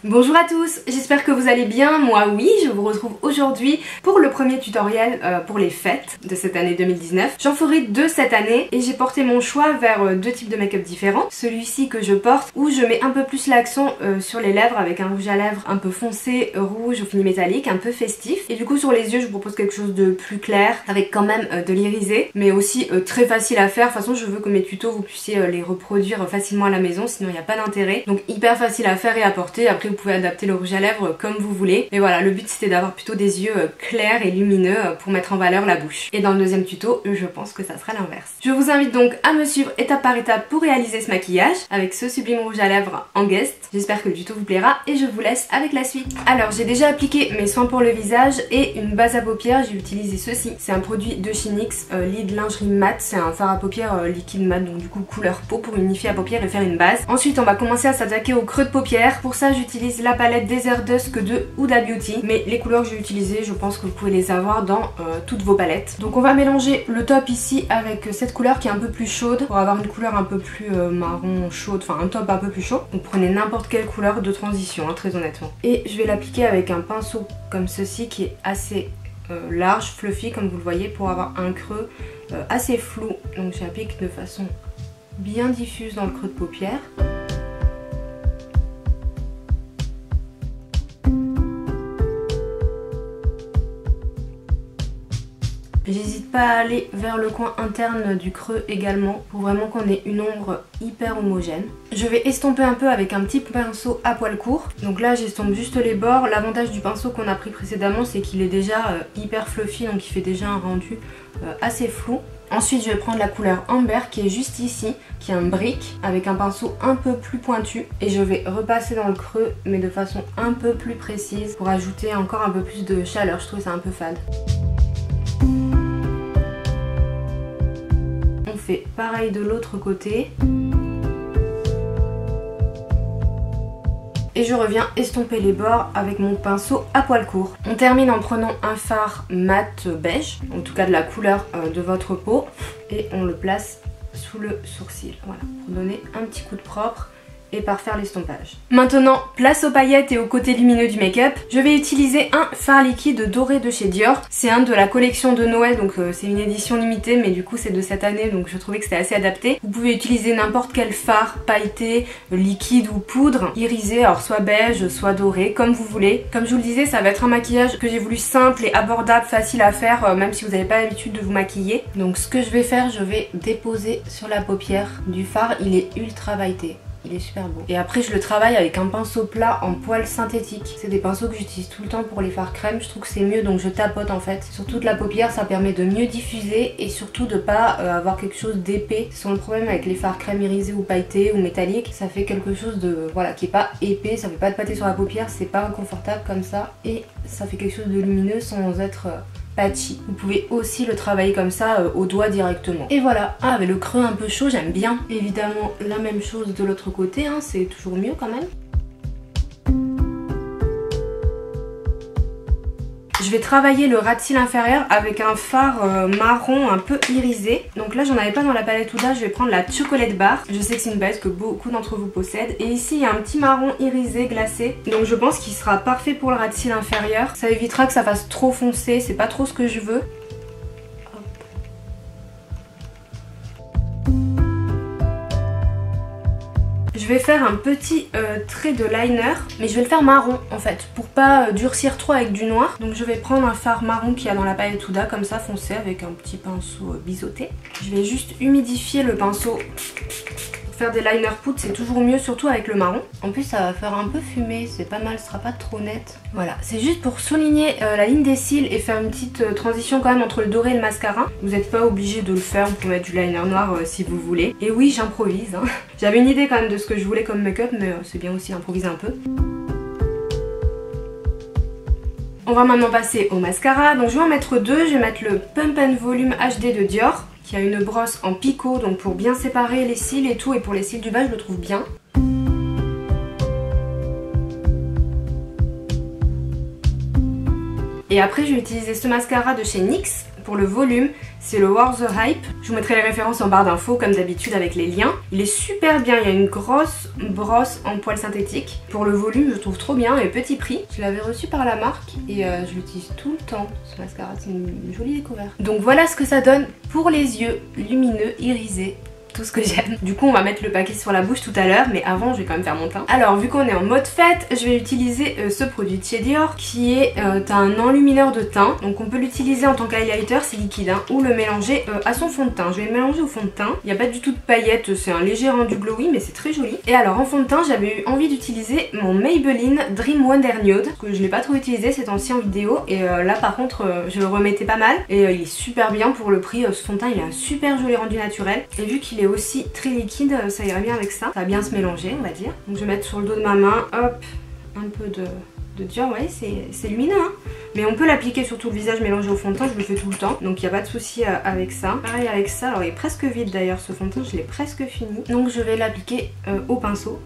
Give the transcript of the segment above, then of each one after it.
Bonjour à tous, j'espère que vous allez bien. Moi oui, je vous retrouve aujourd'hui pour le premier tutoriel pour les fêtes de cette année 2019. J'en ferai deux cette année et j'ai porté mon choix vers deux types de make-up différents. Celui-ci que je porte où je mets un peu plus l'accent sur les lèvres avec un rouge à lèvres un peu foncé, rouge au fini métallique, un peu festif. Et du coup sur les yeux je vous propose quelque chose de plus clair avec quand même de l'irisé mais aussi très facile à faire. De toute façon je veux que mes tutos vous puissiez les reproduire facilement à la maison, sinon il n'y a pas d'intérêt. Donc hyper facile à faire et à porter. Après vous pouvez adapter le rouge à lèvres comme vous voulez. Mais voilà, le but c'était d'avoir plutôt des yeux clairs et lumineux pour mettre en valeur la bouche. Et dans le deuxième tuto, je pense que ça sera l'inverse. Je vous invite donc à me suivre étape par étape pour réaliser ce maquillage avec ce sublime rouge à lèvres en guest. J'espère que le tuto vous plaira et je vous laisse avec la suite. Alors j'ai déjà appliqué mes soins pour le visage et une base à paupières. J'ai utilisé ceci. C'est un produit de chez NYX, Lid Lingerie Matte. C'est un fard à paupières liquide mat, donc du coup couleur peau pour unifier à paupières et faire une base. Ensuite on va commencer à s'attaquer au creux de paupières. Pour ça j'utilise la palette Desert Dusk de Huda Beauty, mais les couleurs que j'ai utilisées je pense que vous pouvez les avoir dans toutes vos palettes. Donc on va mélanger le top ici avec cette couleur qui est un peu plus chaude pour avoir une couleur un peu plus marron chaude, enfin un top un peu plus chaud. Donc prenez n'importe quelle couleur de transition, hein, très honnêtement. Et je vais l'appliquer avec un pinceau comme ceci qui est assez large, fluffy comme vous le voyez, pour avoir un creux assez flou. Donc j'applique de façon bien diffuse dans le creux de paupière. J'hésite pas à aller vers le coin interne du creux également pour vraiment qu'on ait une ombre hyper homogène. Je vais estomper un peu avec un petit pinceau à poil court. Donc là j'estompe juste les bords. L'avantage du pinceau qu'on a pris précédemment c'est qu'il est déjà hyper fluffy, donc il fait déjà un rendu assez flou. Ensuite je vais prendre la couleur Amber qui est juste ici, qui est un brick avec un pinceau un peu plus pointu et je vais repasser dans le creux mais de façon un peu plus précise pour ajouter encore un peu plus de chaleur. Je trouve ça un peu fade. On fait pareil de l'autre côté. Et je reviens estomper les bords avec mon pinceau à poil court. On termine en prenant un fard mat beige, en tout cas de la couleur de votre peau, et on le place sous le sourcil, voilà, pour donner un petit coup de propre et parfaire l'estompage. Maintenant, place aux paillettes et aux côtés lumineux du make-up. Je vais utiliser un fard liquide doré de chez Dior. C'est un de la collection de Noël, donc c'est une édition limitée, mais du coup c'est de cette année, donc je trouvais que c'était assez adapté. Vous pouvez utiliser n'importe quel fard pailleté, liquide ou poudre, irisé, alors soit beige, soit doré, comme vous voulez. Comme je vous le disais, ça va être un maquillage que j'ai voulu simple et abordable, facile à faire, même si vous n'avez pas l'habitude de vous maquiller. Donc ce que je vais faire, je vais déposer sur la paupière du fard. Il est ultra pailleté. Il est super beau. Et après je le travaille avec un pinceau plat en poil synthétique. C'est des pinceaux que j'utilise tout le temps pour les fards crème. Je trouve que c'est mieux, donc je tapote en fait sur toute la paupière. Ça permet de mieux diffuser et surtout de pas avoir quelque chose d'épais. C'est souvent le problème avec les fards crème irisés ou pailletés ou métalliques. Ça fait quelque chose de, voilà, qui est pas épais. Ça fait pas de pâté sur la paupière. C'est pas inconfortable comme ça. Et ça fait quelque chose de lumineux sans être patchy. Vous pouvez aussi le travailler comme ça au doigt directement. Et voilà. Ah, avec le creux un peu chaud, j'aime bien. Évidemment, la même chose de l'autre côté, hein, c'est toujours mieux quand même. Je vais travailler le ras de cils inférieur avec un fard marron un peu irisé. Donc là j'en avais pas dans la palette Huda, je vais prendre la Chocolate Bar. Je sais que c'est une palette que beaucoup d'entre vous possèdent. Et ici il y a un petit marron irisé glacé. Donc je pense qu'il sera parfait pour le ras de cils inférieur. Ça évitera que ça fasse trop foncé, c'est pas trop ce que je veux. Je vais faire un petit trait de liner, mais je vais le faire marron en fait, pour pas durcir trop avec du noir. Donc je vais prendre un fard marron qu'il y a dans la palette Huda, comme ça foncé, avec un petit pinceau biseauté. Je vais juste humidifier le pinceau. Faire des liners poudre c'est toujours mieux, surtout avec le marron. En plus ça va faire un peu fumé, c'est pas mal, ce sera pas trop net. Voilà, c'est juste pour souligner la ligne des cils et faire une petite transition quand même entre le doré et le mascara. Vous n'êtes pas obligé de le faire, vous pouvez mettre du liner noir si vous voulez. Et oui, j'improvise, hein. J'avais une idée quand même de ce que je voulais comme make-up, mais c'est bien aussi d'improviser un peu. On va maintenant passer au mascara. Donc je vais en mettre deux, je vais mettre le Pump and Volume HD de Dior, qui a une brosse en picot, donc pour bien séparer les cils et tout, et pour les cils du bas je le trouve bien. Et après je vais utiliser ce mascara de chez NYX pour le volume, c'est le War the Hype. Je vous mettrai les références en barre d'infos comme d'habitude avec les liens. Il est super bien, il y a une grosse brosse en poil synthétique. Pour le volume, je trouve trop bien et petit prix. Je l'avais reçu par la marque et je l'utilise tout le temps. Ce mascara, c'est une jolie découverte. Donc voilà ce que ça donne pour les yeux lumineux, irisés. Tout ce que j'aime. Du coup on va mettre le paquet sur la bouche tout à l'heure, mais avant je vais quand même faire mon teint. Alors vu qu'on est en mode fête, je vais utiliser ce produit de chez Dior qui est un enlumineur de teint. Donc on peut l'utiliser en tant qu'highlighter, c'est liquide, hein, ou le mélanger à son fond de teint. Je vais le mélanger au fond de teint. Il n'y a pas du tout de paillettes, c'est un léger rendu glowy mais c'est très joli. Et alors en fond de teint j'avais eu envie d'utiliser mon Maybelline Dream Wonder Nude, que je l'ai pas trop utilisé ces temps-ci en vidéo. Et là par contre je le remettais pas mal et il est super bien pour le prix. Ce fond de teint il a un super joli rendu naturel et vu qu'il est aussi très liquide, ça irait bien avec ça. Ça va bien se mélanger, on va dire. Donc je vais mettre sur le dos de ma main, hop, un peu de Dior, ouais, c'est lumineux, hein. Mais on peut l'appliquer sur tout le visage mélangé au fond de teint, je le fais tout le temps. Donc il n'y a pas de souci avec ça. Pareil avec ça, alors il est presque vide d'ailleurs ce fond de teint, je l'ai presque fini. Donc je vais l'appliquer au pinceau.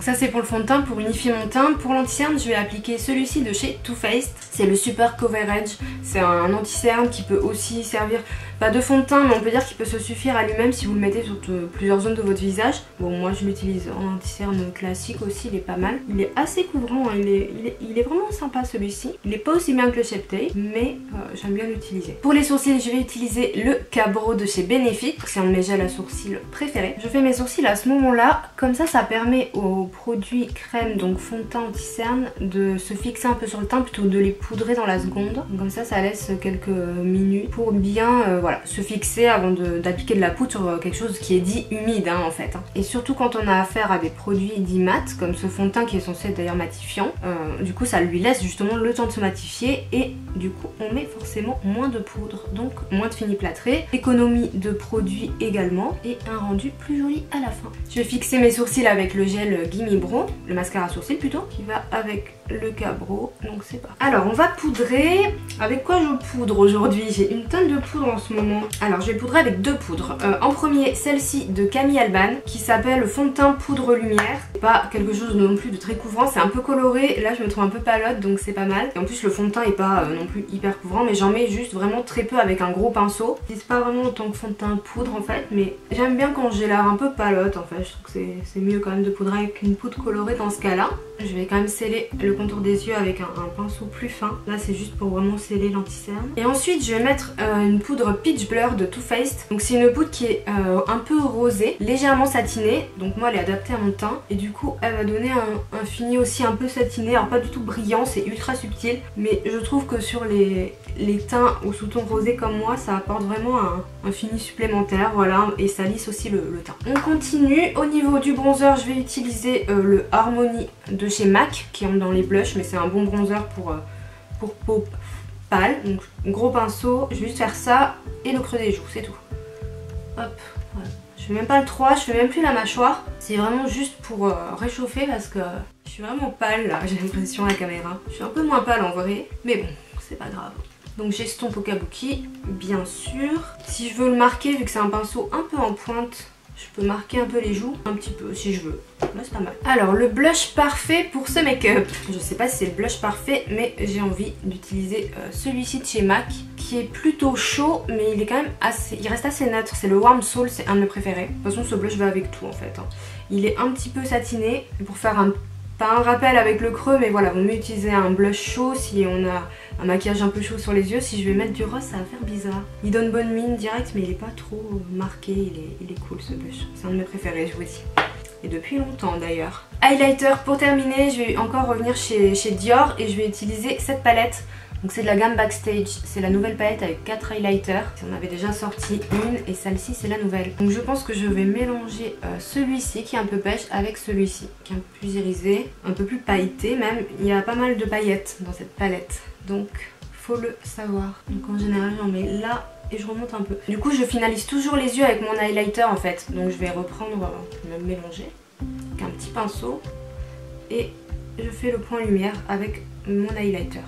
Ça c'est pour le fond de teint, pour unifier mon teint. Pour l'anti-cerne, je vais appliquer celui-ci de chez Too Faced. C'est le Super Coverage. C'est un anti-cerne qui peut aussi servir, pas de fond de teint, mais on peut dire qu'il peut se suffire à lui-même si vous le mettez sur plusieurs zones de votre visage. Bon, moi je l'utilise en anti-cerne classique aussi, il est pas mal. Il est assez couvrant, hein. Il est vraiment sympa celui-ci. Il est pas aussi bien que le Shape Tape, mais j'aime bien l'utiliser. Pour les sourcils, je vais utiliser le Cabro de chez Benefit. C'est un de mes gels à sourcils préférés. Je fais mes sourcils à ce moment-là, comme ça permet aux produits crème, donc fond de teint anti-cerne, de se fixer un peu sur le teint plutôt que de les poudrer dans la seconde. Donc comme ça laisse quelques minutes pour bien voilà, se fixer avant d'appliquer de la poudre sur quelque chose qui est dit humide, hein, en fait. Et surtout quand on a affaire à des produits dits mat, comme ce fond de teint qui est censé être d'ailleurs matifiant, du coup ça lui laisse justement le temps de se matifier et du coup on met forcément moins de poudre, donc moins de fini plâtré, économie de produits également et un rendu plus joli à la fin. Je vais fixer mes sourcils avec le gel Gimme Brow, le mascara à sourcils plutôt, qui va avec le Cabro, donc c'est pas. Alors on va poudrer. Avec quoi je poudre aujourd'hui? J'ai une tonne de poudre en ce moment. Alors je vais poudrer avec deux poudres. En premier, celle-ci de Camille Alban qui s'appelle fond de teint poudre lumière. C'est pas quelque chose non plus de très couvrant, c'est un peu coloré. Là je me trouve un peu palote donc c'est pas mal. Et en plus le fond de teint est pas non plus hyper couvrant, mais j'en mets juste vraiment très peu avec un gros pinceau. C'est pas vraiment en tant que fond de teint poudre en fait, mais j'aime bien quand j'ai l'air un peu palote en fait. Je trouve que c'est mieux quand même de poudrer avec une poudre colorée dans ce cas là. Je vais quand même sceller le contour des yeux avec un pinceau plus fin. Là c'est juste pour vraiment sceller l'anti-cerne. Et ensuite je vais mettre une poudre Peach Blur de Too Faced. Donc c'est une poudre qui est un peu rosée, légèrement satinée. Donc moi elle est adaptée à mon teint. Et du coup elle va donner un fini aussi un peu satiné. Alors pas du tout brillant, c'est ultra subtil. Mais je trouve que sur les teints au sous-ton rosé comme moi, ça apporte vraiment un fini supplémentaire. Voilà, et ça lisse aussi le teint. On continue. Au niveau du bronzer, je vais utiliser le Harmony de chez MAC qui est dans les blushs, mais c'est un bon bronzer pour peau pâle. Donc gros pinceau, je vais juste faire ça et le creux des joues, c'est tout. Hop, voilà. Je fais même pas le 3, je fais même plus la mâchoire. C'est vraiment juste pour réchauffer parce que je suis vraiment pâle là, j'ai l'impression à la caméra. Je suis un peu moins pâle en vrai, mais bon, c'est pas grave. Donc j'estompe au kabuki, bien sûr. Si je veux le marquer, vu que c'est un pinceau un peu en pointe, je peux marquer un peu les joues, un petit peu si je veux. Là c'est pas mal. Alors le blush parfait pour ce make-up. Je sais pas si c'est le blush parfait, mais j'ai envie d'utiliser celui-ci de chez MAC qui est plutôt chaud, mais il est quand même assez, il reste assez neutre. C'est le Warm Soul, c'est un de mes préférés. De toute façon ce blush va avec tout en fait. Il est un petit peu satiné pour faire pas un rappel avec le creux, mais voilà, vaut mieux utiliser un blush chaud si on a un maquillage un peu chaud sur les yeux. Si je vais mettre du rose, ça va faire bizarre. Il donne bonne mine direct, mais il est pas trop marqué. Il est cool ce blush. C'est un de mes préférés, je vous dis. Et depuis longtemps d'ailleurs. Highlighter pour terminer, je vais encore revenir chez Dior et je vais utiliser cette palette. Donc c'est de la gamme Backstage, c'est la nouvelle palette avec 4 highlighters. On avait déjà sorti une et celle-ci c'est la nouvelle. Donc je pense que je vais mélanger celui-ci qui est un peu beige avec celui-ci qui est un peu plus irisé, un peu plus pailleté même. Il y a pas mal de paillettes dans cette palette, donc faut le savoir. Donc en général j'en mets là et je remonte un peu. Du coup je finalise toujours les yeux avec mon highlighter en fait. Donc je vais reprendre, je vais me mélanger avec un petit pinceau et je fais le point lumière avec mon highlighter.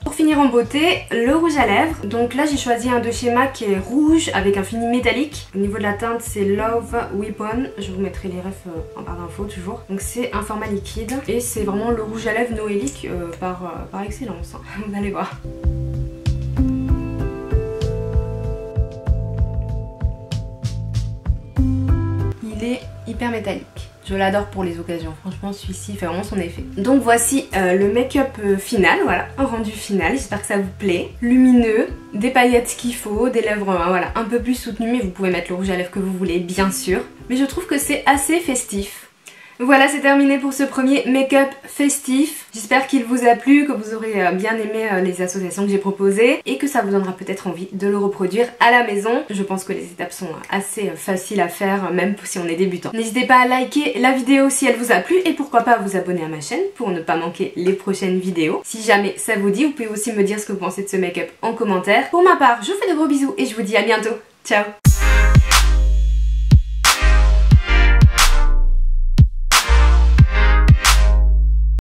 Pour finir en beauté, le rouge à lèvres. Donc là j'ai choisi un de Schéma qui est rouge avec un fini métallique. Au niveau de la teinte c'est Love Weapon. Je vous mettrai les refs en barre d'infos toujours. Donc c'est un format liquide et c'est vraiment le rouge à lèvres noélique par excellence. Vous allez voir. Il est hyper métallique. Je l'adore pour les occasions, franchement celui-ci fait vraiment son effet. Donc voici le make-up final, voilà, un rendu final, j'espère que ça vous plaît. Lumineux, des paillettes qu'il faut, des lèvres voilà, un peu plus soutenues, mais vous pouvez mettre le rouge à lèvres que vous voulez, bien sûr. Mais je trouve que c'est assez festif. Voilà, c'est terminé pour ce premier make-up festif. J'espère qu'il vous a plu, que vous aurez bien aimé les associations que j'ai proposées et que ça vous donnera peut-être envie de le reproduire à la maison. Je pense que les étapes sont assez faciles à faire, même si on est débutant. N'hésitez pas à liker la vidéo si elle vous a plu et pourquoi pas vous abonner à ma chaîne pour ne pas manquer les prochaines vidéos. Si jamais ça vous dit, vous pouvez aussi me dire ce que vous pensez de ce make-up en commentaire. Pour ma part, je vous fais de gros bisous et je vous dis à bientôt. Ciao!